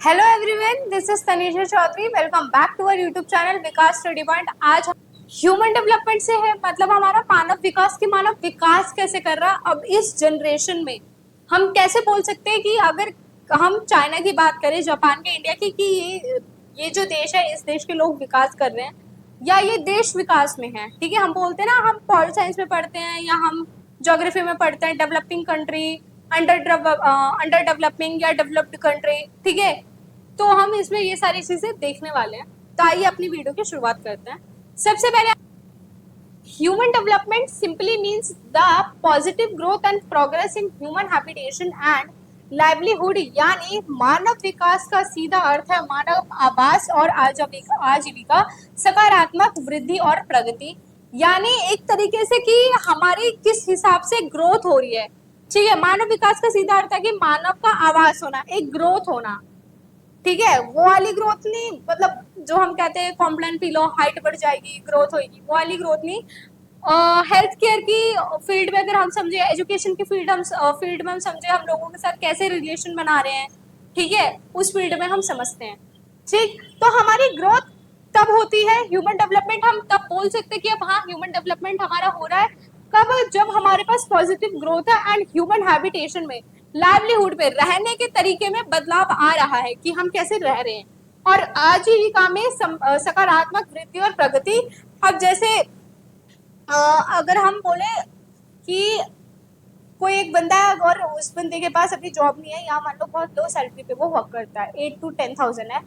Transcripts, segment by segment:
Hello everyone, this is Tanisha Chaudhary. Welcome back to our YouTube channel Vikas study point. आज human development से है मतलब हमारा मानव विकास की मानव विकास कैसे कर रहा। अब इस जनरेशन में हम कैसे बोल सकते हैं कि अगर हम चाइना की बात करें, जापान के, इंडिया की, कि ये जो देश है, इस देश के लोग विकास कर रहे हैं या ये देश विकास में है। ठीक है, हम बोलते हैं ना, हम पॉलिट साइंस में पढ़ते हैं या हम ज्योग्राफी में पढ़ते हैं डेवलपिंग कंट्री, अंडर डेवलपिंग या डेवलप्ड कंट्री। ठीक है, तो हम इसमें ये सारी चीजें देखने वाले हैं। तो आइए अपनी वीडियो की शुरुआत करते हैं। सबसे पहले, human development simply means the positive growth and progress in human habitation and livelihood, यानी मानव विकास का सीधा अर्थ है मानव आवास और आजीविका, सकारात्मक वृद्धि और प्रगति। यानी एक तरीके से कि हमारी किस हिसाब से ग्रोथ हो रही है। ठीक है, मानव विकास का सीधा अर्थ है कि मानव का आवास होना, एक ग्रोथ होना। ठीक है, वो वाली ग्रोथ नहीं, मतलब जो हम कहते हैं कॉम्प्लेन पी लो, हाइट बढ़ जाएगी, ग्रोथ होगी, वो वाली ग्रोथ नहीं। हेल्थ केयर की फील्ड में अगर हम समझे, एजुकेशन की फील्ड में हम समझे, हम लोगों के साथ कैसे रिलेशन बना रहे हैं, ठीक है, उस फील्ड में हम समझते हैं। ठीक, तो हमारी ग्रोथ तब होती है, ह्यूमन डेवलपमेंट हम तब बोल सकते हैं कि अब हाँ ह्यूमन डेवलपमेंट हमारा हो रहा है कब, जब हमारे पास पॉजिटिव ग्रोथ है एंड ह्यूमन हैबिटेशन में, लाइवलीहुड पे, रहने के तरीके में बदलाव आ रहा है कि हम कैसे रह रहे हैं, और आजीविका में सकारात्मक वृद्धि और प्रगति। अब जैसे अगर हम बोले कि कोई एक बंदा है और उस बंदे के पास अभी जॉब नहीं है, या मान लो बहुत लो सैलरी पे वो वर्क करता है, 8 to 10,000 है,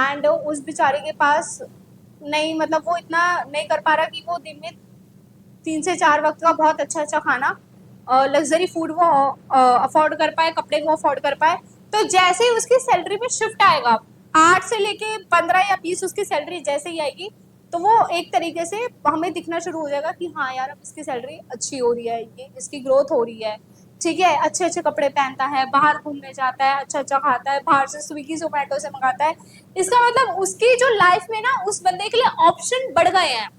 एंड उस बेचारे के पास नहीं, मतलब वो इतना नहीं कर पा रहा कि वो दिन में 3 से 4 वक्त का बहुत अच्छा अच्छा खाना, लग्जरी फूड वो अफोर्ड कर पाए, कपड़े को अफोर्ड कर पाए। तो जैसे ही उसकी सैलरी में शिफ्ट आएगा, 8 से लेके 15 या 20 उसकी सैलरी जैसे ही आएगी, तो वो एक तरीके से हमें दिखना शुरू हो जाएगा कि हाँ यार, अब इसकी सैलरी अच्छी हो रही है, ये इसकी ग्रोथ हो रही है। ठीक है, अच्छे अच्छे कपड़े पहनता है, बाहर घूमने जाता है, अच्छा अच्छा खाता है, बाहर से स्विगी जोमेटो से मंगाता है। इसका मतलब उसकी जो लाइफ में ना, उस बंदे के लिए ऑप्शन बढ़ गए हैं।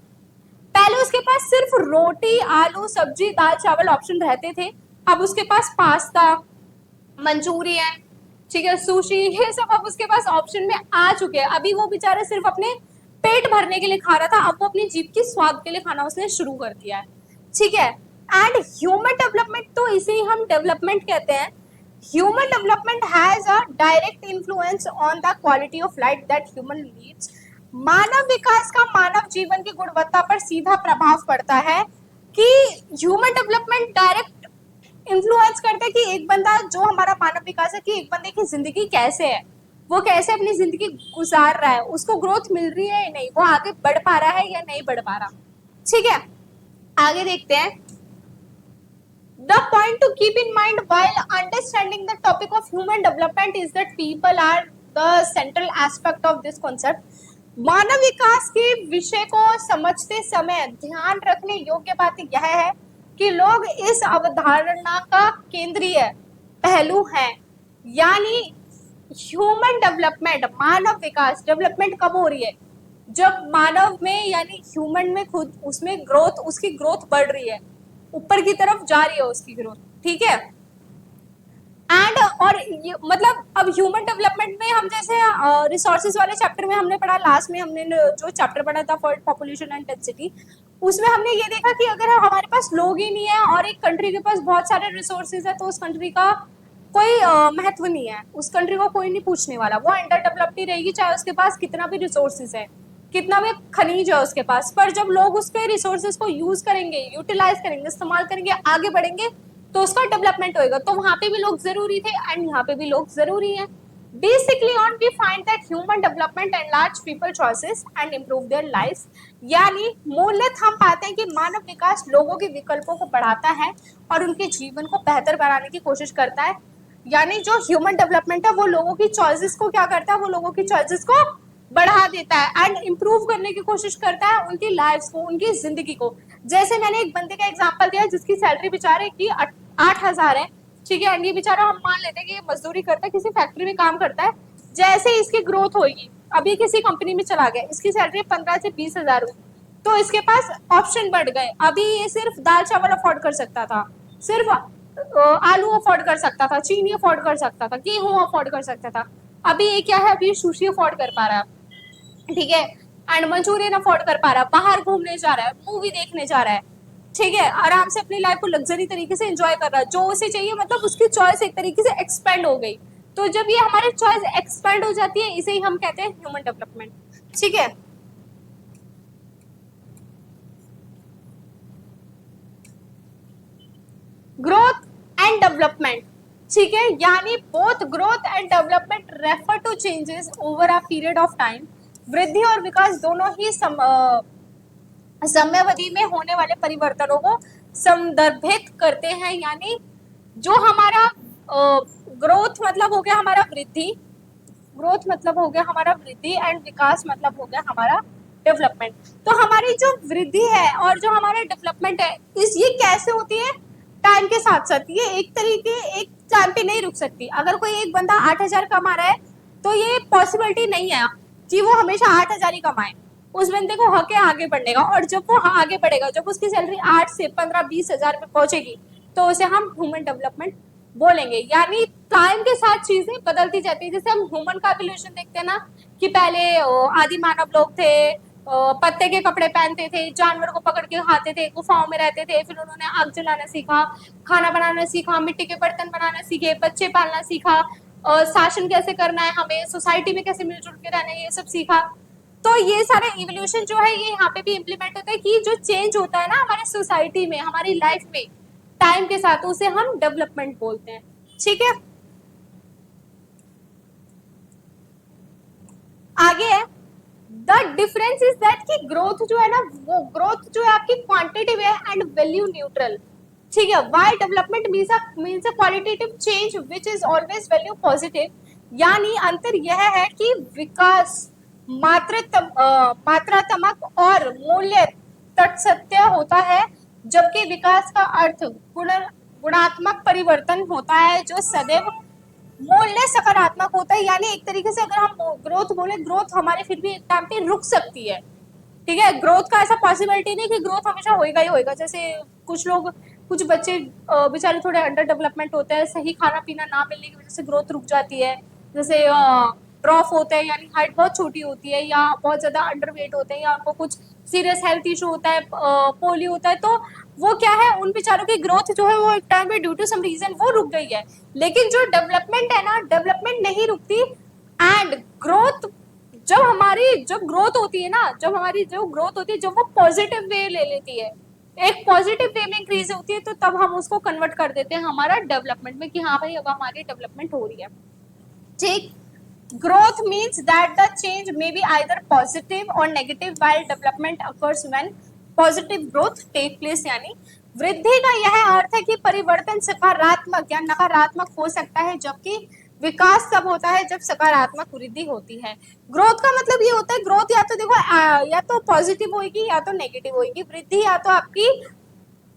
पहले उसके पास सिर्फ रोटी, आलू, सब्जी, दाल, चावल ऑप्शन रहते थे। अब उसके पास पास्ता, मंचूरियन, ठीक है, सुशी, ये सब अब उसके पास ऑप्शन में आ चुके हैं। अभी वो बेचारा सिर्फ अपने पेट भरने के लिए खा रहा था, अब वो अपनी जीभ की स्वाद के लिए खाना उसने शुरू कर दिया है। ठीक है, एंड ह्यूमन डेवलपमेंट, तो इसे ही हम डेवलपमेंट कहते हैं। Human development has a direct influence on the quality of life that human leads. मानव विकास का मानव जीवन की गुणवत्ता पर सीधा प्रभाव पड़ता है कि ह्यूमन डेवलपमेंट डायरेक्ट इन्फ्लुएंस करता है कि एक बंदा, जो हमारा मानव विकास है, कि एक बंदे की जिंदगी कैसे है, वो कैसे अपनी जिंदगी गुजार रहा है, उसको ग्रोथ मिल रही है या नहीं, वो आगे बढ़ पा रहा है या नहीं बढ़ पा रहा। ठीक है, आगे देखते हैं। The point to keep in mind while understanding the topic of human development is that people are the central aspect of this concept. मानव विकास के विषय को समझते समय ध्यान रखने योग्य बात यह है कि लोग इस अवधारणा का केंद्रीय पहलू हैं। यानी ह्यूमन डेवलपमेंट, मानव विकास, डेवलपमेंट कब हो रही है, जब मानव में यानी ह्यूमन में खुद उसमें ग्रोथ, उसकी ग्रोथ बढ़ रही है, ऊपर की तरफ जा रही है उसकी ग्रोथ। ठीक है, एंड और मतलब अब ह्यूमन डेवलपमेंट में हम जैसे रिसोर्सेज वाले चैप्टर में हमने पढ़ा, लास्ट में हमने जो चैप्टर पढ़ा था फॉर पॉपुलेशन एंड डेंसिटी, उसमें हमने ये देखा कि अगर हमारे पास लोग ही नहीं है और एक कंट्री के पास बहुत सारे रिसोर्सेज है, तो उस कंट्री का कोई महत्व नहीं है, उस कंट्री को कोई नहीं पूछने वाला, वो अंडर डेवलप्ड ही रहेगी, चाहे उसके पास कितना भी रिसोर्सेज है, कितना भी खनिज है उसके पास। पर जब लोग उसके रिसोर्सेज को यूज करेंगे, यूटिलाइज करेंगे, इस्तेमाल करेंगे, आगे बढ़ेंगे, तो उसका डेवलपमेंट होएगा। तो वहां पे भी लोग जरूरी थे एंड यहाँ पे भी लोग जरूरी हैं। Basically on we find that human development enlarge people choices and improve their lives। यानी मूलतः हम पाते हैं कि मानव विकास लोगों के विकल्पों को बढ़ाता है और उनके जीवन को बेहतर बनाने की कोशिश करता है। यानी जो ह्यूमन डेवलपमेंट है वो लोगों की चॉइसेस को क्या करता है, वो लोगों की चॉइसेस को बढ़ा देता है एंड इम्प्रूव करने की कोशिश करता है उनकी लाइफ को, उनकी जिंदगी को। जैसे मैंने एक बंदे का एग्जांपल दिया जिसकी सैलरी बेचारे की 8,000 है। ठीक है, ये बेचारा हम मान लेते हैं कि ये मजदूरी करता है, किसी फैक्ट्री में काम करता है। जैसे इसकी ग्रोथ होगी, अभी किसी कंपनी में चला गया, इसकी सैलरी 15 से 20 हजार हुई, तो इसके पास ऑप्शन बढ़ गए। अभी ये सिर्फ दाल चावल अफोर्ड कर सकता था, सिर्फ आलू अफोर्ड कर सकता था, चीनी अफोर्ड कर सकता था, गेहूं अफोर्ड कर सकता था। अभी ये क्या है, अभी सुशी अफोर्ड कर पा रहा है, ठीक है, एंड मंचूरियन अफोर्ड कर पा रहा है, बाहर घूमने जा रहा है, मूवी देखने जा रहा है, ठीक है, आराम से अपनी लाइफ को लग्जरी तरीके से एंजॉय कर रहा है, जो उसे चाहिए, मतलब उसकी चॉइस एक तरीके से एक्सपेंड हो गई। तो जब ये हमारी चॉइस एक्सपेंड हो जाती है, इसे ही हम कहते हैं ह्यूमन डेवलपमेंट, ठीक है। ग्रोथ एंड डेवलपमेंट, ठीक है, यानी both growth and development refer to changes over a period of time. वृद्धि और विकास दोनों ही समयावधि में होने वाले परिवर्तनों को संदर्भित करते हैं, यानी जो हमारा ग्रोथ मतलब हो गया हमारा वृद्धि, ग्रोथ मतलब हो गया हमारा वृद्धि, एंड विकास मतलब हो गया हमारा डेवलपमेंट। तो हमारी जो वृद्धि है और जो हमारा डेवलपमेंट है, ये कैसे होती है, टाइम के साथ साथ। ये एक तरीके एक टाइम पे नहीं रुक सकती। अगर कोई एक बंदा 8,000 कमा रहा है तो ये पॉसिबिलिटी नहीं है कि वो हमेशा 8,000 ही कमाए। उस बंदे को हक है आगे बढ़ने का, और जब वो आगे बढ़ेगा, जब उसकी सैलरी 8 से 15-20 हजार पे पहुंचेगी, तो उसे हम ह्यूमन डेवलपमेंट बोलेंगे। यानी टाइम के साथ चीजें बदलती जाती है। जैसे हम ह्यूमन का एवोल्यूशन देखते हैं ना, कि पहले आदि मानव लोग थे, पत्ते के कपड़े पहनते थे, जानवर को पकड़ के खाते थे, गुफाओं में रहते थे, फिर उन्होंने आग जलाना सीखा, खाना बनाना सीखा, मिट्टी के बर्तन बनाना सीखे, बच्चे पालना सीखा, शासन कैसे करना है, हमें सोसाइटी में कैसे मिलजुल के रहना है, ये सब सीखा। तो ये सारे इवोल्यूशन जो है ये यहाँ पे भी इम्प्लीमेंट होता है, कि जो चेंज होता है ना हमारे सोसाइटी में, हमारी लाइफ में टाइम के साथ, उसे हम डेवलपमेंट बोलते हैं, ठीक है। आगे है, द डिफरेंस इज दैट कि ग्रोथ जो है ना, वो ग्रोथ जो है आपकी क्वांटिटिव है एंड वैल्यू न्यूट्रल, ठीक है। While development means a qualitative change which is always value positive. यानी अंतर यह है कि विकास मात्रात्मक और मूल्य तटसत्य होता है, जबकि विकास का अर्थ गुणात्मक परिवर्तन होता है, जो सदैव मूल्य सकारात्मक होता है। यानी एक तरीके से अगर हम ग्रोथ बोले, ग्रोथ हमारे फिर भी एक टाइम पे रुक सकती है, ठीक है। ग्रोथ का ऐसा पॉसिबिलिटी नहीं कि ग्रोथ हमेशा होएगा ही होएगा। जैसे कुछ लोग, कुछ बच्चे बेचारे थोड़े अंडर डेवलपमेंट होते हैं, सही खाना पीना ना मिलने की वजह से ग्रोथ रुक जाती है। जैसे ड्रॉफ होते हैं, यानी हाइट बहुत छोटी होती है, या बहुत ज्यादा अंडरवेट होते हैं, या उनको कुछ सीरियस हेल्थ इशू होता है, पोलियो होता है, तो वो क्या है, उन बेचारों की ग्रोथ जो है वो एक टाइम पे ड्यू टू सम रीजन वो रुक गई है। लेकिन जो डेवलपमेंट है ना, डेवलपमेंट नहीं रुकती। एंड ग्रोथ, जब ग्रोथ होती है ना, जब हमारी जो ग्रोथ होती है, जब वो पॉजिटिव वे ले लेती है, एक पॉजिटिव वे में इंक्रीज होती है, तो तब हम उसको कन्वर्ट कर देते हैं हमारा डेवलपमेंट में, कि हाँ भाई अब हमारी डेवलपमेंट हो रही है, ठीक। Growth means that the change may be either positive or negative, while development occurs when positive growth take place। यानी वृद्धि का यह अर्थ है कि परिवर्तन सकारात्मक या नकारात्मक हो सकता है, जबकि विकास तब होता है जब सकारात्मक वृद्धि होती है। ग्रोथ का मतलब ये होता है, ग्रोथ या तो देखो या तो पॉजिटिव होगी या तो नेगेटिव होगी। वृद्धि या तो आपकी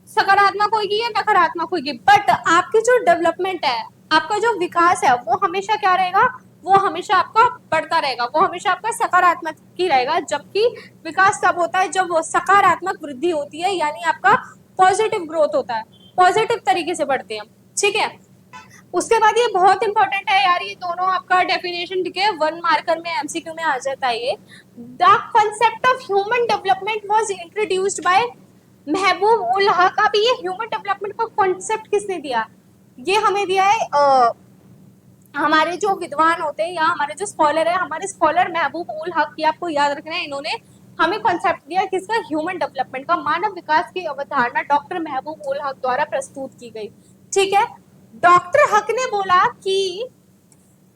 सकारात्मक होगी या नकारात्मक होगी, बट आपकी जो डेवलपमेंट है, आपका जो विकास है, वो हमेशा क्या रहेगा, वो हमेशा आपका बढ़ता रहेगा, वो हमेशा आपका सकारात्मक ही रहेगा। जबकि विकास तब होता है जब वो सकारात्मक वृद्धि होती है, यानी आपका पॉजिटिव ग्रोथ होता है, पॉजिटिव तरीके से बढ़ते हैं, ठीक है। उसके बाद ये बहुत इंपॉर्टेंट है यार, ये दोनों आपका डेफिनेशन लिखे 1 मार्कर में, एमसीक्यू में आ जाता है ये। The concept of human development was introduced by महबूब उल हक। अभी ये ह्यूमन डेवलपमेंट का कॉन्सेप्ट किसने दिया, ये हमें दिया है हमारे जो विद्वान होते हैं, या हमारे जो स्कॉलर है, हमारे स्कॉलर महबूब उल हक, ये आपको याद रखना है, इन्होंने हमें कॉन्सेप्ट दिया किसका, ह्यूमन डेवलपमेंट का। मानव विकास की अवधारणा डॉक्टर महबूब उल हक द्वारा प्रस्तुत की गई, ठीक है। डॉक्टर हक ने बोला कि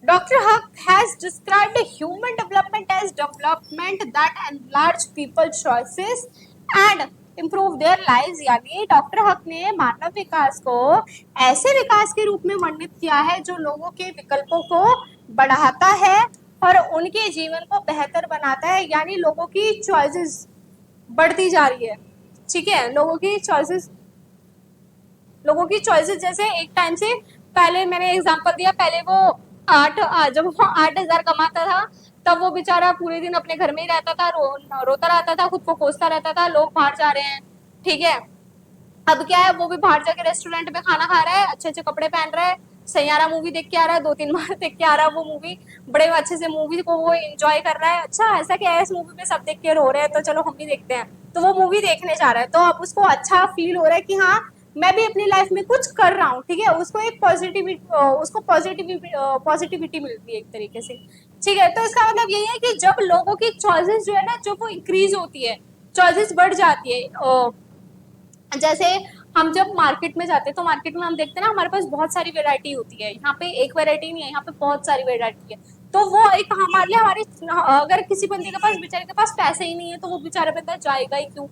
Dr. Huck has described human development as development that enlarge people's choices and improve their lives। यानी डॉक्टर हक ने मानव विकास को ऐसे विकास के रूप में वर्णित किया है जो लोगों के विकल्पों को बढ़ाता है और उनके जीवन को बेहतर बनाता है। यानी लोगों की चॉइसेस बढ़ती जा रही है, ठीक है। लोगों की चॉइसेस जैसे एक टाइम से पहले मैंने एग्जांपल दिया, पहले वो जब वो 8,000 कमाता था, तब वो बेचारा पूरे दिन अपने घर में ही रहता था, रोता रहता था, खुद को कोसता रहता था, लोग बाहर जा रहे हैं, ठीक है। अब क्या है, वो भी बाहर जाके रेस्टोरेंट में खाना खा रहा है, अच्छे अच्छे कपड़े पहन रहा है, सैयारा मूवी देख के आ रहा है, 2-3 बार देख के आ रहा है वो मूवी, बड़े अच्छे से मूवी को वो एंजॉय कर रहा है, अच्छा ऐसा क्या है इस मूवी में सब देख के रो रहे हैं तो चलो हम भी देखते हैं, तो वो मूवी देखने जा रहा है, तो अब उसको अच्छा फील हो रहा है कि हाँ मैं भी अपनी लाइफ में कुछ कर रहा हूँ, ठीक है, उसको एक पॉजिटिविटी मिलती है एक तरीके से, ठीक है। तो इसका मतलब यही है कि जब लोगों की चॉइसेस जो है ना, जब वो इंक्रीज होती है, चॉइसेस बढ़ जाती है, जैसे हम जब मार्केट में जाते हैं तो मार्केट में हम देखते हैं ना हमारे पास बहुत सारी वैरायटी होती है, यहाँ पे एक वैरायटी नहीं है, यहाँ पे बहुत सारी वैरायटी है, तो वो एक हमारे लिए हमारी, अगर किसी बंदे के पास बेचारे के पास पैसे ही नहीं है तो वो बेचारा बंदा जाएगा ही क्यों,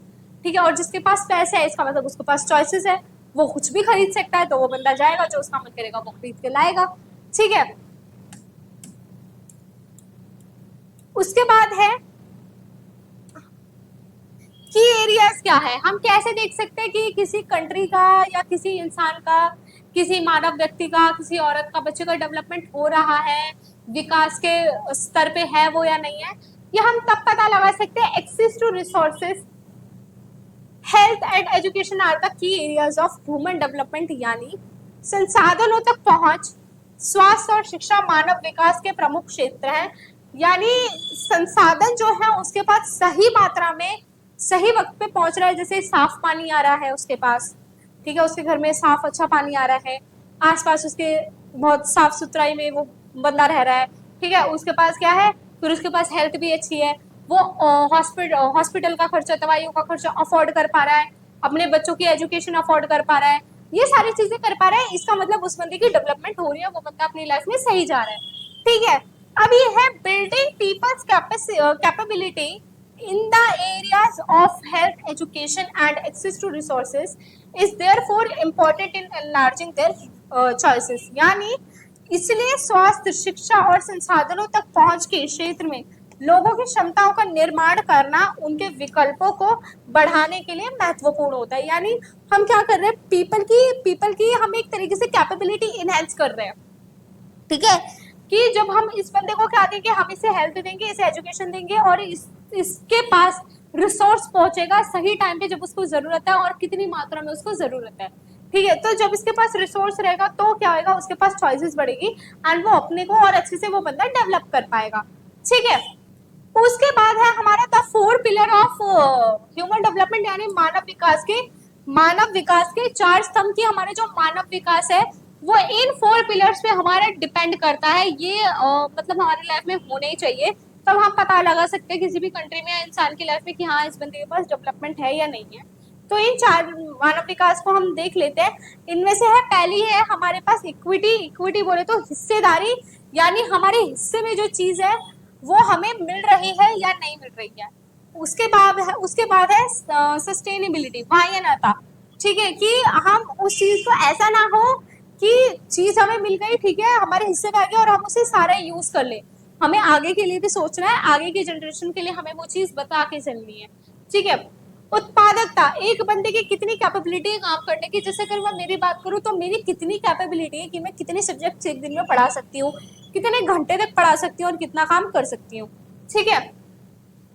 ठीक है, और जिसके पास पैसे है इसका मतलब उसके पास चॉइसेस है, वो कुछ भी खरीद सकता है, तो वो बंदा जाएगा, जो उसका मन करेगा वो खरीद के लाएगा, ठीक है। उसके बाद है की एरियाज क्या है, हम कैसे देख सकते हैं कि किसी कंट्री का या किसी इंसान का, किसी मानव व्यक्ति का, किसी औरत का, बच्चे का डेवलपमेंट हो रहा है, विकास के स्तर पे है वो या नहीं है, ये हम तब पता लगा सकते हैं, access to resources, health and education are the key areas of human development, यानी संसाधनों तक पहुंच, स्वास्थ्य और शिक्षा मानव विकास के प्रमुख क्षेत्र हैं, यानी संसाधन जो है उसके पास सही मात्रा में सही वक्त पे पहुंच रहा है, जैसे साफ पानी आ रहा है उसके पास, ठीक है, उसके घर में साफ अच्छा पानी आ रहा है, आसपास उसके बहुत साफ सुथराई में वो बंदा रह रहा है, ठीक है, उसके पास क्या है, फिर उसके पास हेल्थ भी अच्छी है, वो हॉस्पिटल का खर्चा, दवाइयों का खर्चा अफोर्ड कर पा रहा है, अपने बच्चों की एजुकेशन अफोर्ड कर पा रहा है, ये सारी चीजें कर पा रहा है, इसका मतलब उस बंदे की डेवलपमेंट हो रही है, वो बंदा अपनी लाइफ में सही जा रहा है, ठीक है। अब ये है building people's capability in the areas of health, education and access to resources is therefore important in enlarging their choices, यानी इसलिए स्वास्थ्य, शिक्षा और संसाधनों तक पहुंच के क्षेत्र में लोगों की क्षमताओं का निर्माण करना उनके विकल्पों को बढ़ाने के लिए महत्वपूर्ण होता है, यानी हम क्या कर रहे हैं, पीपल की हम एक तरीके से कैपेबिलिटी इनहेंस कर रहे हैं, ठीक है, कि जब हम इस बंदे को क्या देंगे, हम इसे हेल्थ देंगे, इसे एजुकेशन देंगे, और इसके पास रिसोर्स पहुंचेगा सही टाइम पे जब उसको जरूरत है और कितनी मात्रा में उसको जरूरत है, ठीक है, तो जब इसके पास रिसोर्स रहेगा तो क्या होगा, उसके पास चॉइसेस बढ़ेगी एंड वो अपने को और अच्छे से वो बंदा डेवलप कर पाएगा, ठीक है। उसके बाद है हमारा the 4 pillar of human development, यानी मानव विकास के 4 स्तंभ की, हमारे जो मानव विकास है वो इन 4 पिलर्स पे हमारा डिपेंड करता है, ये मतलब हमारी लाइफ में होने ही चाहिए, तब हम पता लगा सकते हैं किसी भी कंट्री में या इंसान की लाइफ में कि हाँ इस बंदे के पास डेवलपमेंट है या नहीं है। तो इन 4 मानव विकास को हम देख लेते हैं, इनमें से है पहली है हमारे पास इक्विटी बोले तो हिस्सेदारी, यानी हमारे हिस्से में जो चीज है वो हमें मिल रही है या नहीं मिल रही है। उसके बाद है सस्टेनेबिलिटी, वायनता, ठीक है, कि हम उस चीज को ऐसा ना हो कि चीज हमें मिल गई, ठीक है, हमारे हिस्से में आ गया और हम उसे सारा यूज कर ले, हमें आगे के लिए भी सोचना है, आगे की जनरेशन के लिए हमें वो चीज बता के चलनी है, ठीक है। उत्पादकता, एक बंदे की कितनी कैपेबिलिटी है काम करने की, जैसे अगर मैं मेरी बात करूं तो मेरी कितनी कैपेबिलिटी है कि मैं कितने सब्जेक्ट एक दिन में पढ़ा सकती हूँ, कितने घंटे तक पढ़ा सकती हूँ और कितना काम कर सकती हूँ, ठीक है।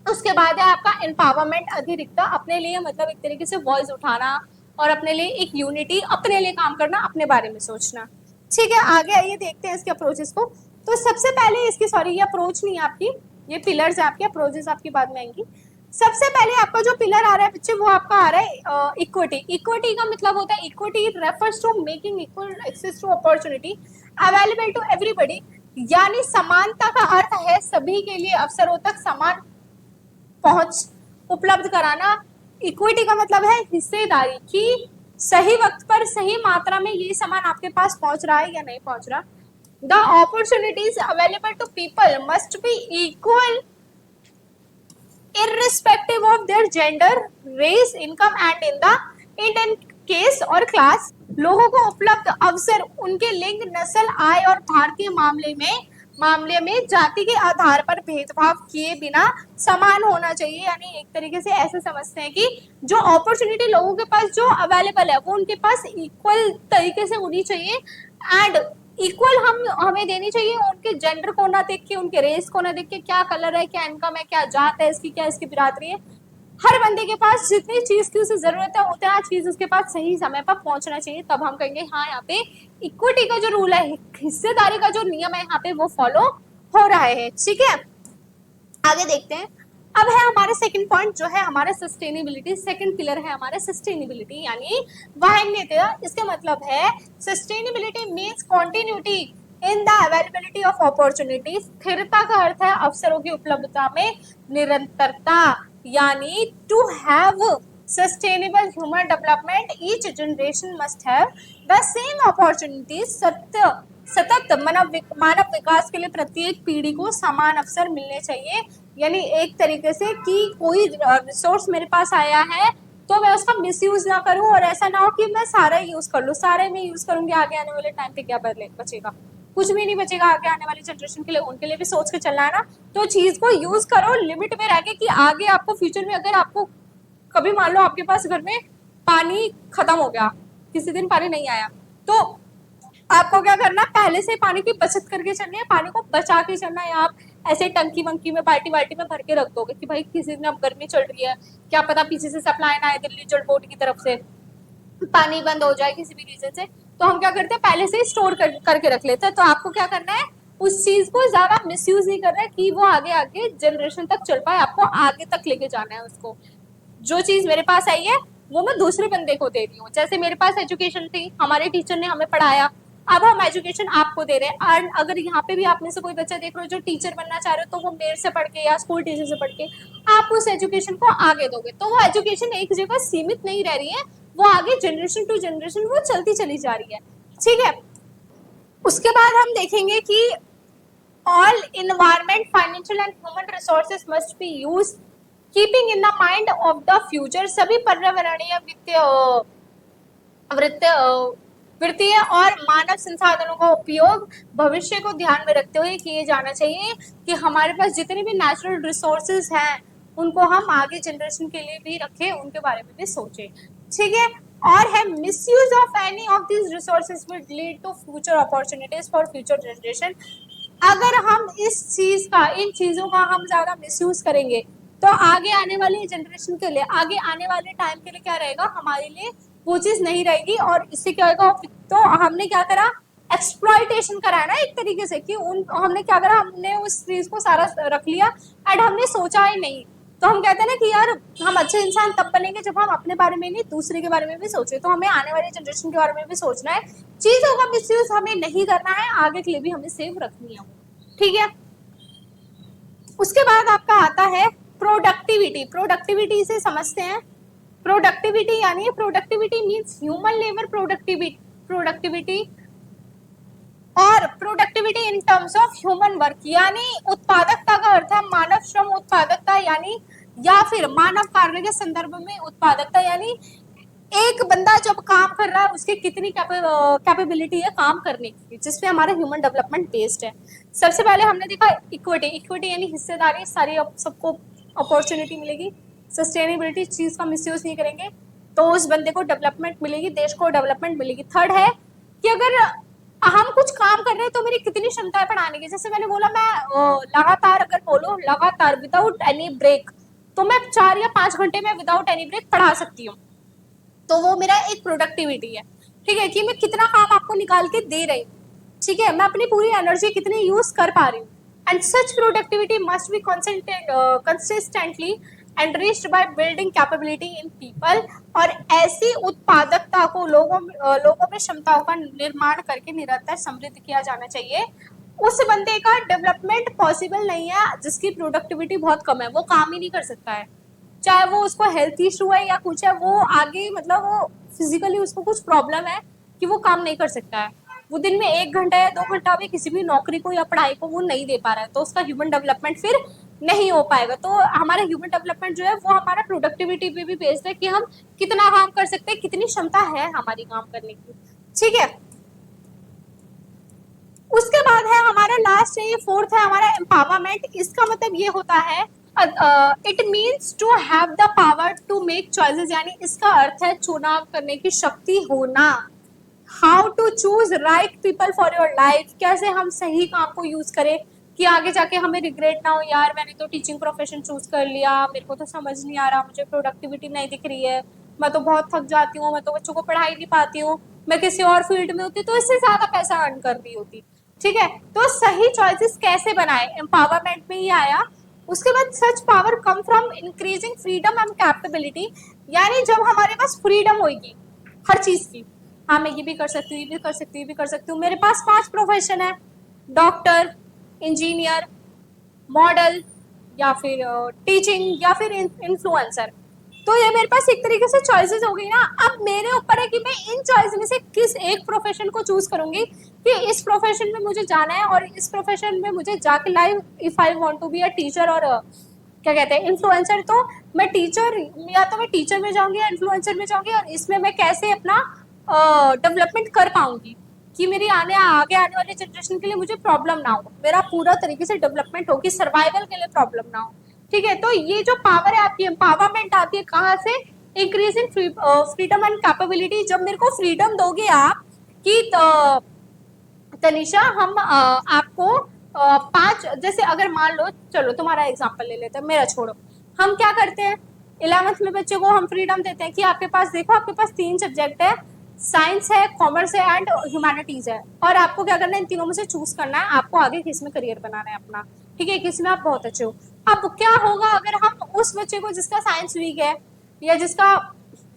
उसके बाद है आपका एम्पावरमेंट, अधिरिक्ता, अपने लिए मतलब एक तरीके से वॉइस उठाना और अपने लिए एक यूनिटी, अपने लिए काम करना, अपने बारे में सोचना, ठीक है। आगे आइए देखते हैं इसके अप्रोचेस को। तो सबसे पहले इसकी, सॉरी ये अप्रोच नहीं है आपकी, ये पिलर्स है आपके, अप्रोचेस आपकी बाद में आएंगी। सबसे पहले आपका जो पिलर आ रहा है बच्चे वो आपका आ रहा है इक्विटी। इक्विटी का मतलब होता है, equity refers to making equal access to opportunity available to everybody, यानी समानता का अर्थ है सभी के लिए अवसरों तक समान पहुंच उपलब्ध कराना। इक्विटी का मतलब है हिस्सेदारी, कि सही वक्त पर सही मात्रा में ये सामान आपके पास पहुंच रहा है या नहीं पहुंच रहा। The opportunities available to people must be equal irrespective of their gender, race, income and in the case और class, लोगों को उपलब्ध अवसर उनके लिंग, नस्ल, आय और भार के मामले में जाति के आधार पर भेदभाव किए बिना समान होना चाहिए, यानी एक तरीके से ऐसे समझते हैं कि जो अपॉर्चुनिटी लोगों के पास जो अवेलेबल है वो उनके पास इक्वल तरीके से होनी चाहिए एंड इक्वल हमें देनी चाहिए, उनके जेंडर को ना देख के, उनके रेस को ना देख के, क्या कलर है, क्या इनकम है, क्या जात है इसकी, क्या इसकी बिरादरी है, हर बंदे के पास जितनी चीज की उसे जरूरत है उतना चीज उसके पास सही समय पर पहुंचना चाहिए, तब हम कहेंगे हाँ यहाँ पे इक्विटी का जो रूल है, हिस्सेदारी का जो नियम है यहाँ पे वो फॉलो हो रहा है। ठीक है, आगे देखते हैं। अब है हमारे सेकंड पॉइंट जो है हमारा सस्टेनेबिलिटी। सेकंड पिलर है हमारा सस्टेनेबिलिटी यानी वहनीयता। इसका मतलब है sustainability means continuity in the availability of opportunity. स्थिरता का अर्थ है अवसरों की उपलब्धता में निरंतरता, यानी to have sustainable human development each generation must have the same opportunities. सतत मानव विकास के लिए प्रत्येक पीढ़ी को समान अवसर मिलने चाहिए, यानी एक तरीके से कि कोई रिसोर्स मेरे पास आया है तो मैं उसका मिसयूज ना करूं, और ऐसा ना हो कि मैं सारा यूज कर लूं। सारे में यूज करूंगी, आगे आने वाले टाइम पे क्या बचेगा? कुछ भी नहीं बचेगा आगे आने वाली जनरेशन के लिए। उनके लिए भी सोच के चलना है ना, तो चीज को यूज करो लिमिट में रह के, कि आगे आपको फ्यूचर में अगर आपको कभी मान लो आपके पास घर में पानी खत्म हो गया, किसी दिन पानी नहीं आया, तो आपको क्या करना है, पहले से पानी की बचत करके चलनी है, पानी को बचा के चलना है। आप ऐसे टंकी वंकी में बाल्टी बाल्टी में भर के रख दोगे कि भाई किसी दिन अब गर्मी चल रही है, क्या पता पीछे से सप्लाई ना आए दिल्ली जल बोर्ड की तरफ से, पानी बंद हो जाए किसी भी रीजन से, तो हम क्या करते हैं पहले से ही स्टोर करके रख लेते हैं। तो आपको क्या करना है, उस चीज को ज्यादा मिसयूज नहीं करना है कि वो आगे आगे जनरेशन तक चल पाए। आपको आगे तक लेके जाना है उसको। जो चीज मेरे पास आई है वो मैं दूसरे बंदे को दे रही हूँ। जैसे मेरे पास एजुकेशन थी, हमारे टीचर ने हमें पढ़ाया, अब हम एजुकेशन आपको दे रहे हैं। और अगर यहाँ पे भी आप में से कोई बच्चा देख रहे हो जो टीचर बनना चाह रहे हो, तो वो मेरे से पढ़ के या स्कूल टीचर से पढ़ के आप उस एजुकेशन को आगे दोगे, तो वो एजुकेशन एक जगह सीमित नहीं रह रही है, वो आगे जनरेशन टू जनरेशन वो चलती चली जा रही है। ठीक है, उसके बाद हम देखेंगे कि all environment, financial and human resources must be used keeping in the mind of the future। सभी पर्यावरणीय वित्तीय और मानव संसाधनों का उपयोग भविष्य को ध्यान में रखते हुए किए जाना चाहिए, कि हमारे पास जितने भी नेचुरल रिसोर्सेज हैं उनको हम आगे जनरेशन के लिए भी रखें, उनके बारे में भी सोचें। ठीक है, और है misuse of any of these resources will lead to future opportunities for future generation. अगर हम इस चीज का, इन चीजों का हम ज्यादा मिसयूज करेंगे तो आगे आने वाली जनरेशन के लिए, आगे आने वाले टाइम के लिए क्या रहेगा, हमारे लिए वो चीज नहीं रहेगी। और इससे क्या होगा, तो हमने क्या करा, एक्सप्लॉइटेशन करा है ना एक तरीके से, कि हमने क्या करा, हमने उस चीज को सारा रख लिया एंड हमने सोचा ही नहीं। तो हम कहते हैं ना कि यार हम अच्छे इंसान तब बनेंगे जब हम अपने बारे में नहीं दूसरे के बारे में भी सोचे। तो हमें आने वाली जनरेशन के बारे में भी सोचना है, चीजों का मिसयूज हमें नहीं करना है, आगे के लिए भी हमें सेव रखनी है। ठीक है, उसके बाद आपका आता है प्रोडक्टिविटी। प्रोडक्टिविटी से समझते हैं, प्रोडक्टिविटी यानी productivity means human labour productivity और productivity in terms of human work, यानी उत्पादकता का अर्थ है मानव श्रम उत्पादकता, यानी या फिर मानव कार्य के संदर्भ में उत्पादकता, यानी एक बंदा जब काम कर रहा है उसकी कितनी कैपेबिलिटी है काम करने की, जिसपे हमारा ह्यूमन डेवलपमेंट बेस्ड है। सबसे पहले हमने देखा इक्विटी। इक्विटी यानी हिस्सेदारी, सारी सबको अपॉर्चुनिटी मिलेगी। सस्टेनेबिलिटी, चीज का मिसयूज नहीं करेंगे तो उस बंदे को डेवलपमेंट मिलेगी, देश को डेवलपमेंट मिलेगी। थर्ड है कि अगर हम कुछ काम कर रहे हैं तो मेरी कितनी क्षमता है पढ़ाने की। जैसे मैंने बोला, मैं लगातार, अगर बोलो लगातार विदाउट एनी ब्रेक, तो मैं 4 या 5 घंटे में विदाउट एनी ब्रेक पढ़ा सकती हूँ, तो वो मेरा एक प्रोडक्टिविटी है। ठीक है, कि मैं कितना काम आपको निकाल के दे रही हूँ। ठीक है, मैं अपनी पूरी एनर्जी कितनी यूज कर पा रही हूँ। And such productivity must be consistently enriched by building capability in people. और ऐसी उत्पादकता को लोगों में क्षमताओं का निर्माण करके निरंतर समृद्ध किया जाना चाहिए। उस बंदे का डेवलपमेंट पॉसिबल नहीं है जिसकी प्रोडक्टिविटी बहुत कम है, वो काम ही नहीं कर सकता है, चाहे वो उसको हेल्थ इशू है या कुछ है, वो आगे मतलब वो फिजिकली उसको कुछ प्रॉब्लम है कि वो काम नहीं कर सकता है। वो दिन में 1 घंटा या 2 घंटा भी किसी भी नौकरी को या पढ़ाई को वो नहीं दे पा रहा है, तो उसका ह्यूमन डेवलपमेंट फिर नहीं हो पाएगा। तो हमारा ह्यूमन डेवलपमेंट जो है वो हमारा प्रोडक्टिविटी पे भी बेस्ड है, कि हम कितना काम कर सकते हैं, कितनी क्षमता है हमारी काम करने की। ठीक है, उसके बाद है हमारा लास्ट है, ये फोर्थ है हमारा एम्पावरमेंट। इसका मतलब ये होता है it means to have the power to make choices, यानी इसका अर्थ है चुनाव करने की शक्ति होना। How to choose right people for your life, कैसे हम सही काम को यूज करें, कि आगे जाके हमें रिग्रेट ना हो, यार मैंने तो टीचिंग प्रोफेशन चूज कर लिया, मेरे को तो समझ नहीं आ रहा, मुझे प्रोडक्टिविटी नहीं दिख रही है, मैं तो बहुत थक जाती हूँ, मैं तो बच्चों को पढ़ा ही नहीं पाती हूँ, मैं किसी और फील्ड में होती तो इससे ज्यादा पैसा अर्न कर रही होती। ठीक है, तो सही चॉइसेस कैसे बनाए, एम्पावरमेंट में ही आया। उसके बाद such power come from increasing freedom and capability, यानी जब हमारे पास फ्रीडम होगी हर चीज की, हाँ मैं ये भी कर सकती हूँ, ये भी कर सकती हूँ, ये भी कर सकती हूँ, मेरे पास 5 प्रोफेशन है, डॉक्टर, इंजीनियर, मॉडल, या फिर टीचिंग, या फिर इन्फ्लुएंसर, तो ये मेरे पास एक तरीके से चॉइसेस हो गई ना। अब मेरे ऊपर है कि मैं इन चॉइस में से किस एक प्रोफेशन को चूज करूंगी कि इस प्रोफेशन में मुझे जाना है और इस प्रोफेशन में मुझे जाके live, if I want to be a teacher और क्या कहते हैं इन्फ्लुएंसर, तो मैं टीचर, या तो मैं टीचर में जाऊंगी या इन्फ्लुएंसर में जाऊंगी, और इसमें मैं कैसे अपना डेवलपमेंट कर पाऊंगी कि मेरी आगे आने वाले जनरेशन के लिए मुझे प्रॉब्लम ना हो, मेरा पूरा तरीके से डेवलपमेंट हो कि सर्वाइवल के लिए प्रॉब्लम ना हो। ठीक है, तो ये जो पावर है आपकी, एम्पावरमेंट आती है कहाँ से, इंक्रीजिंग फ्रीडम एंड कैपेबिलिटी। जब मेरे को फ्रीडम दोगे आप कि तनिषा हम आपको 5, जैसे अगर मान लो, चलो तुम्हारा एग्जांपल ले लेते हैं, मेरा छोड़ो, हम क्या करते हैं 11th में बच्चे को हम फ्रीडम देते हैं कि आपके पास देखो, आपके पास 3 सब्जेक्ट है, साइंस है, कॉमर्स है एंड ह्यूमैनिटीज है, और आपको क्या करना है, इन तीनों में से चूज करना है, आपको आगे किस में करियर बनाना है अपना। ठीक है, किस में आप बहुत अच्छे हो। अब क्या होगा अगर हम उस बच्चे को जिसका साइंस वीक है या जिसका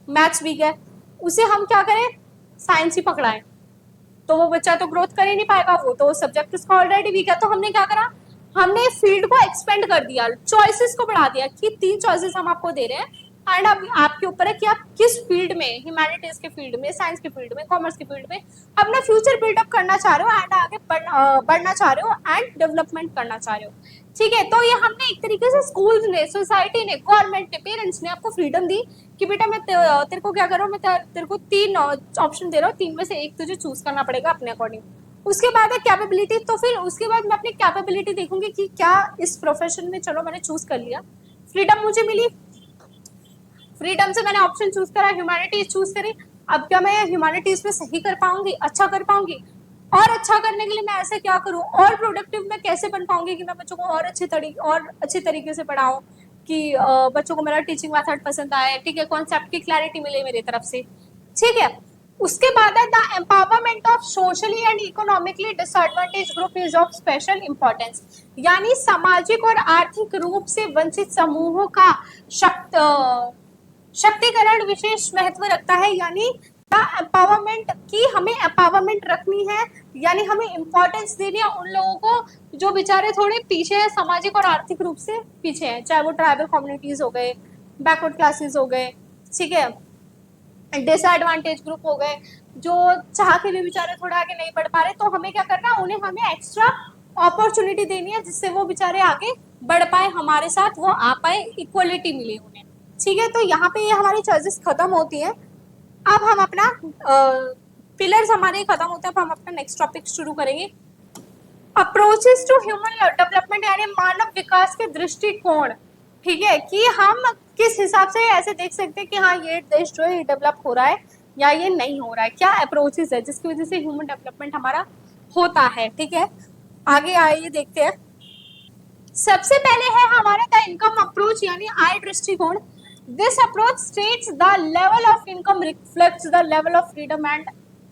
मैथ्स वीक है, उसे हम क्या करें, साइंस ही पकड़ाएं, तो वो बच्चा तो ग्रोथ कर ही नहीं पाएगा, वो तो सब्जेक्ट उसका ऑलरेडी वीक है। तो हमने क्या करा, हमने फील्ड को एक्सपेंड कर दिया, चॉइसेस को बढ़ा दिया कि 3 चॉइसेस हम आपको दे रहे हैं, एंड अब आपके ऊपर है कि आप किस फील्ड में, ह्यूमैनिटीज के फील्ड में, साइंस के फील्ड में, कॉमर्स के फील्ड में अपना फ्यूचर बिल्डअप करना चाह रहे हो एंड आगे बढ़ना चाह रहे हो एंड डेवलपमेंट करना चाह रहे हो। ठीक है, तो ये हमने एक तरीके से स्कूल्स ने, सोसाइटी ने, गवर्नमेंट ने, पेरेंट्स ने आपको फ्रीडम दी कि बेटा मैं तेरे को क्या करो, मैं तेरे को 3 ऑप्शन दे रहा हूँ, 3 में से एक तुझे चूज करना पड़ेगा अपने अकॉर्डिंग। उसके बाद है कैपेबिलिटी, तो फिर उसके बाद मैं अपनी कैपेबिलिटी देखूंगी कि क्या इस प्रोफेशन में, चलो मैंने चूज कर लिया, फ्रीडम मुझे मिली, फ्रीडम से मैंने ऑप्शन चूज करा, ह्यूमैनिटीज चूज करी, अब क्या मैं ह्यूमैनिटीज में सही कर पाऊंगी, अच्छा कर पाऊंगी, और अच्छा करने के लिए मैं ऐसे क्या करूं, और प्रोडक्टिव मैं कैसे बन पाऊंगी कि मैं बच्चों को और अच्छे तरीके से पढ़ाऊं, कि बच्चों को मेरा टीचिंग मेथड पसंद आए, ठीक है, कॉन्सेप्ट की क्लैरिटी मिले मेरी तरफ से। ठीक है, उसके बाद है the empowerment of socially and economically disadvantage group is of special importance, यानी सामाजिक और आर्थिक रूप से वंचित समूहों का शक्तिकरण विशेष महत्व रखता है, यानी एम्पावरमेंट की हमें एम्पावरमेंट रखनी है, यानी हमें इंपॉर्टेंस देनी है उन लोगों को जो बेचारे थोड़े पीछे हैं, सामाजिक और आर्थिक रूप से पीछे हैं, चाहे वो ट्राइबल कम्युनिटीज हो गए, बैकवर्ड क्लासेस हो गए, ठीक है, डिसएडवांटेज ग्रुप हो गए, जो चाह के भी बेचारे थोड़ा आगे नहीं बढ़ पा रहे, तो हमें क्या करना है, उन्हें हमें एक्स्ट्रा अपॉर्चुनिटी देनी है जिससे वो बेचारे आगे बढ़ पाए, हमारे साथ वो आ पाए, इक्वलिटी मिले उन्हें। ठीक है, तो यहाँ पे ये हमारी चॉइसेस खत्म होती है। अब हम अपना पिलर्स हमारे खत्म होते हैं, अब हम अपना नेक्स्ट टॉपिक शुरू करेंगे, अप्रोचेस टू ह्यूमन डेवलपमेंट, यानी मानव विकास के दृष्टिकोण। ठीक है, कि हम किस हिसाब से ऐसे देख सकते हैं कि हाँ ये देश जो है ये डेवलप हो रहा है या ये नहीं हो रहा है, क्या अप्रोचेस है जिसकी वजह से ह्यूमन डेवलपमेंट हमारा होता है। ठीक है, आगे आइए देखते हैं। सबसे पहले है हमारा द इनकम अप्रोच, यानी आय दृष्टिकोण। This approach states the level of income reflects the level of freedom and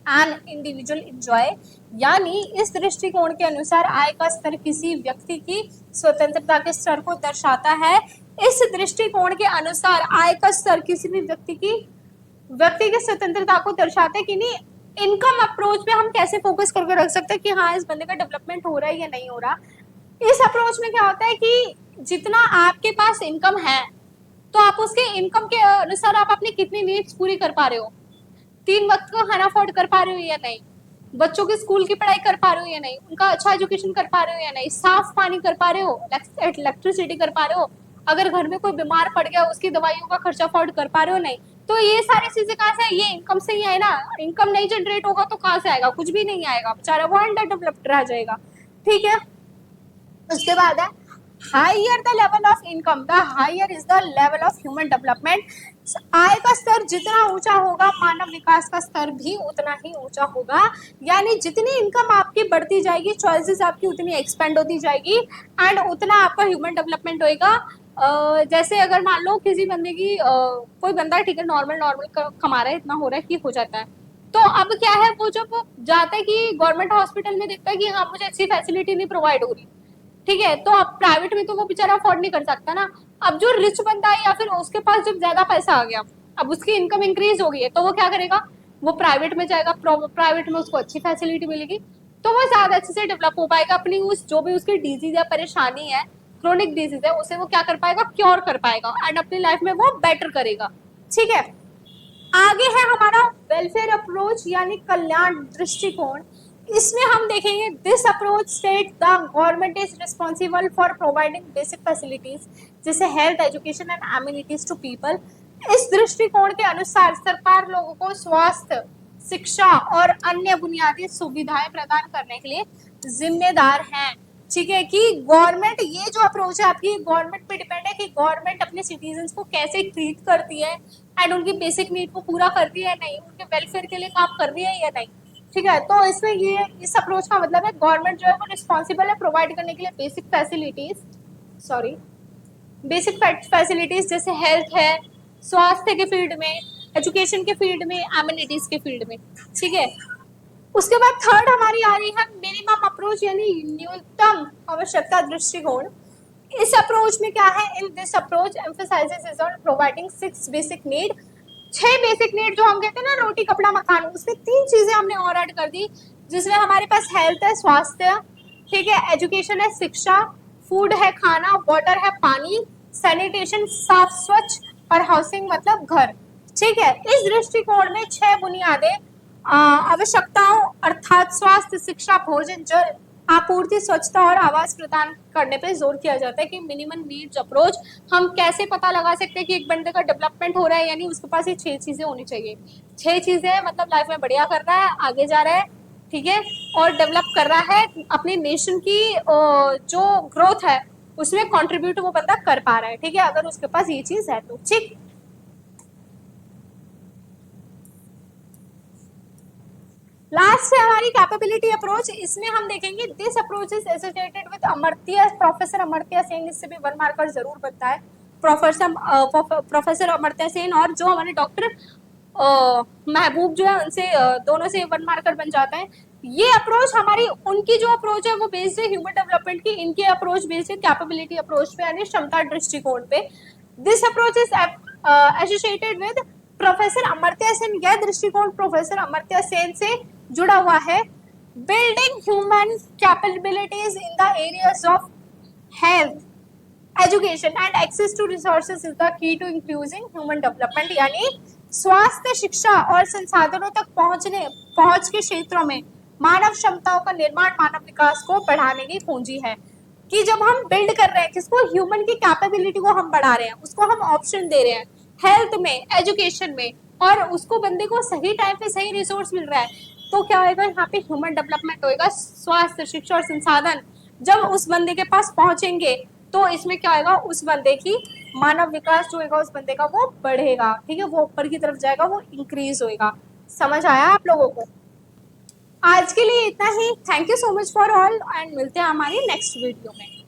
an individual enjoy, यानी इस दृष्टिकोण के अनुसार आय का स्तर किसी व्यक्ति की स्वतंत्रता के स्तर को दर्शाता है। इस दृष्टिकोण के अनुसार आय का स्तर किसी भी व्यक्ति की स्वतंत्रता को दर्शाता है कि नहीं, इनकम अप्रोच पे हम कैसे फोकस करके रख सकते हैं कि हाँ इस बंदे का डेवलपमेंट हो रहा है या नहीं हो रहा। इस अप्रोच में क्या होता है कि जितना आपके पास इनकम है तो आप उसके इनकम के अनुसार आप अपनी कितनी नीड्स पूरी कर पा रहे हो, 3 वक्त का खाना अफोर्ड कर पा रहे हो या नहीं, बच्चों की स्कूल की पढ़ाई कर पा रहे हो या नहीं, उनका अच्छा एजुकेशन कर पा रहे हो या नहीं, साफ पानी कर पा रहे हो, इलेक्ट्रिसिटी कर पा रहे हो, अगर घर में कोई बीमार पड़ गया उसकी दवाइयों का खर्चा अफोर्ड कर पा रहे हो नहीं। तो ये सारी चीजें कहाँ से, ये इनकम से ही है ना, इनकम नहीं जनरेट होगा तो कहाँ से आएगा, कुछ भी नहीं आएगा, बेचारा वो अंडर डेवलप्ड रह जाएगा। ठीक है, उसके बाद है higher the level of income the higher is the level of human development. आय का स्तर जितना ऊंचा होगा मानव विकास का स्तर भी उतना ही ऊंचा होगा। यानी जितनी इनकम आपकी बढ़ती जाएगी, चॉइसेस आपकी उतनी एक्सपेंड होती जाएगी एंड उतना आपका ह्यूमन डेवलपमेंट होएगा। जैसे अगर मान लो किसी बंदे की कोई बंदा ठीक है नॉर्मल नॉर्मल कमा रहा है, इतना हो रहा है कि हो जाता है, तो अब क्या है, वो जब जाता है कि गवर्नमेंट हॉस्पिटल में देखता है कि हाँ मुझे अच्छी फैसिलिटी नहीं प्रोवाइड हो रही, ठीक है, तो अब प्राइवेट में तो वो बेचारा अफोर्ड नहीं कर सकता ना। अब जो रिच बंदा है या फिर उसके पास जब ज्यादा पैसा आ गया, अब उसकी इनकम इंक्रीज हो गई है, तो वो क्या करेगा, वो प्राइवेट में जाएगा, प्राइवेट में उसको अच्छी फैसिलिटी मिलेगी, तो वो ज्यादा अच्छे से डेवलप हो पाएगा, अपनी उस जो भी उसकी डिजीज या परेशानी है, क्रोनिक डिजीज है, उसे वो क्या कर पाएगा, क्योर कर पाएगा एंड अपनी लाइफ में वो बेटर करेगा। ठीक है, आगे है हमारा वेलफेयर अप्रोच यानी कल्याण दृष्टिकोण। इसमें हम देखेंगे this approach state the government is responsible for providing basic facilities जैसे health, education and amenities to people. इस दृष्टिकोण के अनुसार सरकार लोगों को स्वास्थ्य, शिक्षा और अन्य बुनियादी सुविधाएं प्रदान करने के लिए जिम्मेदार है। ठीक है, कि गवर्नमेंट, ये जो अप्रोच है आपकी गवर्नमेंट पे डिपेंड है कि गवर्नमेंट अपने सिटीजन्स को कैसे ट्रीट करती है एंड उनकी बेसिक नीड को पूरा कर रही है या नहीं, उनके वेलफेयर के लिए काम कर रही है या नहीं। ठीक है, तो इसमें ये इस अप्रोच का मतलब है गवर्नमेंट जो है वो रिस्पॉन्सिबल है प्रोवाइड करने के लिए basic facilities, sorry basic facilities जैसे हेल्थ है, स्वास्थ्य के फील्ड में, एजुकेशन के फील्ड में, एमिनिटीज के फील्ड में। ठीक है, उसके बाद थर्ड हमारी आ रही है मिनिमम अप्रोच यानी न्यूनतम आवश्यकता दृष्टिकोण। इस अप्रोच में क्या है, in this approach emphasises is on providing 6 basic need. 6 basic need जो हम कहते हैं ना रोटी कपड़ा मकान, उसमें 3 चीजें हमने और ऐड कर दी, जिसमें हमारे पास हेल्थ है, स्वास्थ्य, ठीक है, एजुकेशन है, शिक्षा, फूड है खाना, वाटर है पानी, सैनिटेशन साफ स्वच्छ, और हाउसिंग मतलब घर। ठीक है, इस दृष्टिकोण में 6 बुनियादी आवश्यकताओं अर्थात स्वास्थ्य, शिक्षा, भोजन, जल आपूर्ति, स्वच्छता और आवास प्रदान करने पे जोर किया जाता है। कि मिनिमम नीड्स अप्रोच हम कैसे पता लगा सकते हैं कि एक बंदे का डेवलपमेंट हो रहा है, यानी उसके पास ये 6 चीजें होनी चाहिए। 6 चीजें मतलब लाइफ में बढ़िया कर रहा है, आगे जा रहा है, ठीक है, और डेवलप कर रहा है, अपने नेशन की जो ग्रोथ है उसमें कॉन्ट्रीब्यूट वो बंदा कर पा रहा है। ठीक है, अगर उसके पास ये चीज है तो। ठीक, लास्ट है हमारी कैपेबिलिटी अप्रोच। इसमें हम देखेंगे this approach is associated with Amartya, professor Amartya Sen, इससे भी 1 मार्कर जरूर बनता है, प्रोफेसर अमर्त्य सेन और जो हमारे डॉक्टर महबूब जो है उनसे दोनों से 1 मार्कर बन जाता है। ये अप्रोच हमारी, उनकी जो अप्रोच है वो बेस्ड है ह्यूमन डेवलपमेंट की, इनकी अप्रोच बेस्ड है कैपेबिलिटी अप्रोच पे यानी क्षमता दृष्टिकोण पे। This approach is associated with professor Amartya Sen. यह दृष्टिकोण प्रोफेसर अमर्त्य सेन से जुड़ा हुआ है। Building human capabilities in the areas of health, education and access to resources is the key to including human development. यानी स्वास्थ्य, शिक्षा और संसाधनों तक पहुंच के क्षेत्रों में मानव क्षमताओं का निर्माण मानव विकास को बढ़ाने की पूंजी है। कि जब हम बिल्ड कर रहे हैं किसको, ह्यूमन की कैपेबिलिटी को हम बढ़ा रहे हैं, उसको हम ऑप्शन दे रहे हैं हेल्थ में, एजुकेशन में, और उसको बंदे को सही टाइम पे सही रिसोर्स मिल रहा है, तो क्या होगा, यहाँ पे ह्यूमन डेवलपमेंट होएगा। स्वास्थ्य, शिक्षा और संसाधन जब उस बंदे के पास पहुंचेंगे तो इसमें क्या होगा, उस बंदे की मानव विकास जो होगा उस बंदे का वो बढ़ेगा। ठीक है, वो ऊपर की तरफ जाएगा, वो इंक्रीज होएगा। समझ आया आप लोगों को? आज के लिए इतना ही। Thank you so much for all and मिलते हैं हमारी नेक्स्ट वीडियो में।